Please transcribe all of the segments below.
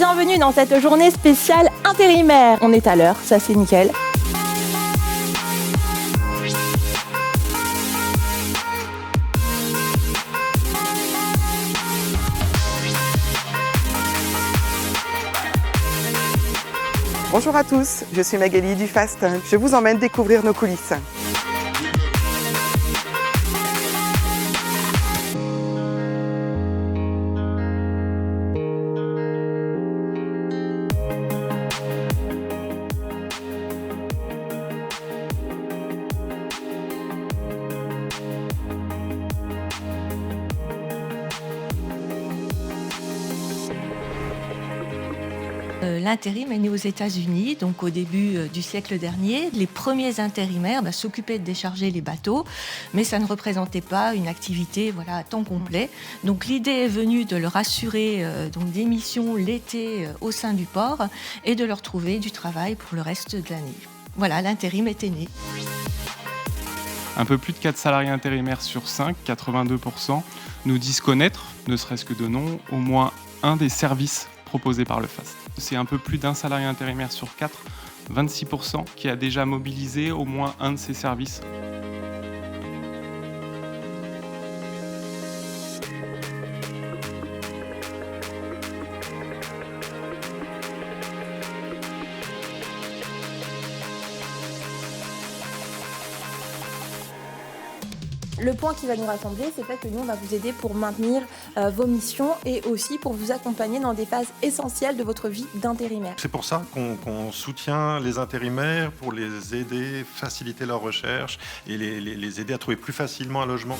bienvenue dans cette journée spéciale intérimaire. On est à l'heure, ça c'est nickel. Bonjour à tous, je suis Magali du FAST. Je vous emmène découvrir nos coulisses. L'intérim est né aux États-Unis, donc au début du siècle dernier. Les premiers intérimaires s'occupaient de décharger les bateaux, mais ça ne représentait pas une activité à temps complet. Donc l'idée est venue de leur assurer des missions l'été au sein du port et de leur trouver du travail pour le reste de l'année. Voilà, l'intérim était né. Un peu plus de 4 salariés intérimaires sur 5, 82%, nous disent connaître, ne serait-ce que de nom, au moins un des services proposés par le FAST. C'est un peu plus d'un salarié intérimaire sur 4, 26%, qui a déjà mobilisé au moins un de ces services. Le point qui va nous rassembler, c'est le fait que nous, on va vous aider pour maintenir vos missions et aussi pour vous accompagner dans des phases essentielles de votre vie d'intérimaire. C'est pour ça qu'on soutient les intérimaires pour les aider, faciliter leur recherche et les aider à trouver plus facilement un logement.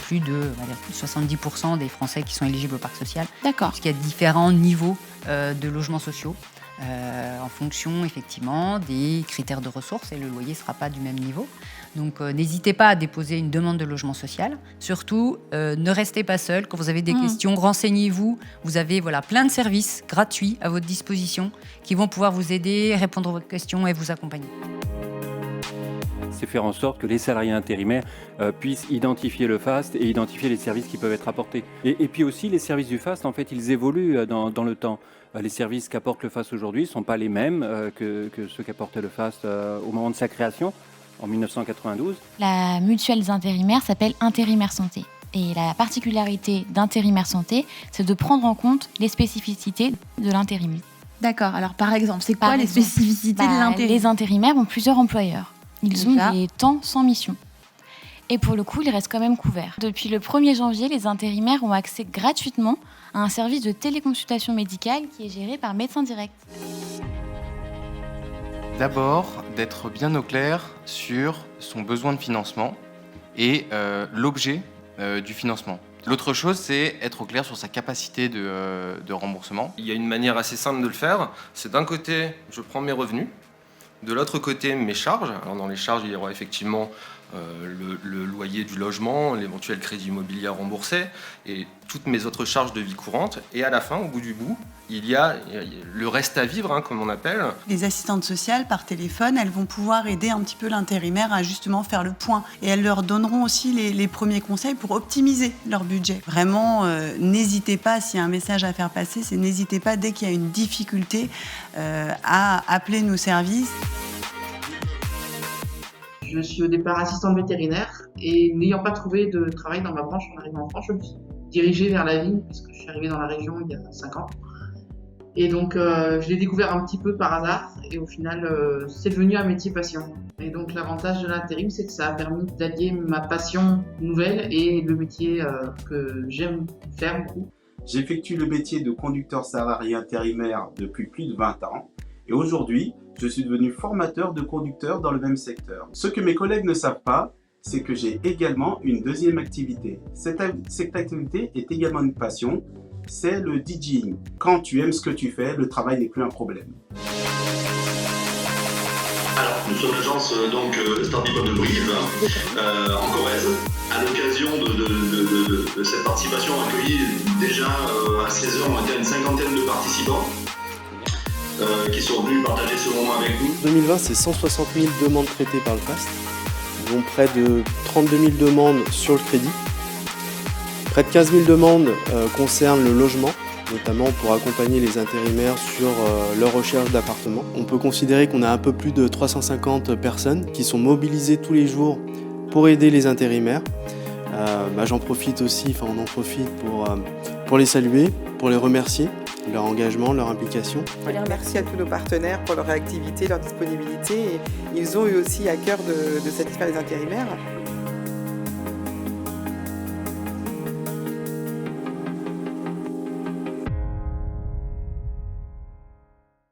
Plus de 70% des Français qui sont éligibles au parc social. D'accord. Parce qu'il y a différents niveaux de logements sociaux. En fonction effectivement des critères de ressources et le loyer ne sera pas du même niveau. Donc n'hésitez pas à déposer une demande de logement social. Surtout, ne restez pas seul. Quand vous avez des questions, renseignez-vous. Vous avez plein de services gratuits à votre disposition qui vont pouvoir vous aider, répondre à vos questions et vous accompagner. C'est faire en sorte que les salariés intérimaires puissent identifier le FAST et identifier les services qui peuvent être apportés. Et puis aussi, les services du FAST, en fait, ils évoluent dans le temps. Les services qu'apporte le FAST aujourd'hui ne sont pas les mêmes que ceux qu'apportait le FAST au moment de sa création, en 1992. La mutuelle des intérimaires s'appelle Intérimaire Santé. Et la particularité d'Intérimaire Santé, c'est de prendre en compte les spécificités de l'intérim. D'accord, alors par exemple, c'est quoi les spécificités de l'intérim ? Les intérimaires ont plusieurs employeurs. Ils ont des temps sans mission. Et pour le coup, ils restent quand même couverts. Depuis le 1er janvier, les intérimaires ont accès gratuitement à un service de téléconsultation médicale qui est géré par Médecins Directs. D'abord, d'être bien au clair sur son besoin de financement et l'objet du financement. L'autre chose, c'est être au clair sur sa capacité de remboursement. Il y a une manière assez simple de le faire. C'est d'un côté, je prends mes revenus. De l'autre côté, mes charges. Alors dans les charges, il y aura effectivement le loyer du logement, l'éventuel crédit immobilier à rembourser et toutes mes autres charges de vie courante. Et à la fin, au bout du bout, il y a le reste à vivre, comme on appelle. Les assistantes sociales, par téléphone, elles vont pouvoir aider un petit peu l'intérimaire à justement faire le point. Et elles leur donneront aussi les premiers conseils pour optimiser leur budget. Vraiment, n'hésitez pas, s'il y a un message à faire passer, n'hésitez pas, dès qu'il y a une difficulté, à appeler nos services. Je suis au départ assistante vétérinaire et n'ayant pas trouvé de travail dans ma branche en arrivant en France, je me suis dirigée vers la vigne parce que je suis arrivée dans la région il y a 5 ans. Et donc je l'ai découvert un petit peu par hasard et au final c'est devenu un métier passion. Et donc l'avantage de l'intérim, c'est que ça a permis d'allier ma passion nouvelle et le métier que j'aime faire beaucoup. J'effectue le métier de conducteur salarié intérimaire depuis plus de 20 ans. Et aujourd'hui, je suis devenu formateur de conducteurs dans le même secteur. Ce que mes collègues ne savent pas, c'est que j'ai également une deuxième activité. Cette activité est également une passion, c'est le DJing. Quand tu aimes ce que tu fais, le travail n'est plus un problème. Alors, nous sommes l'agence Startup de Brive, en Corrèze. À l'occasion de cette participation, on a accueilli déjà à 16h, on va dire une cinquantaine de participants. Qui sont venus partager ce moment avec nous. 2020, c'est 160 000 demandes traitées par le FAST, dont près de 32 000 demandes sur le crédit. Près de 15 000 demandes concernent le logement notamment pour accompagner les intérimaires sur leur recherche d'appartement. On peut considérer qu'on a un peu plus de 350 personnes qui sont mobilisées tous les jours pour aider les intérimaires. J'en profite aussi, on en profite pour les saluer, pour les remercier, leur engagement, leur implication. Merci à tous nos partenaires pour leur réactivité, leur disponibilité. Et ils ont eu aussi à cœur de satisfaire les intérimaires.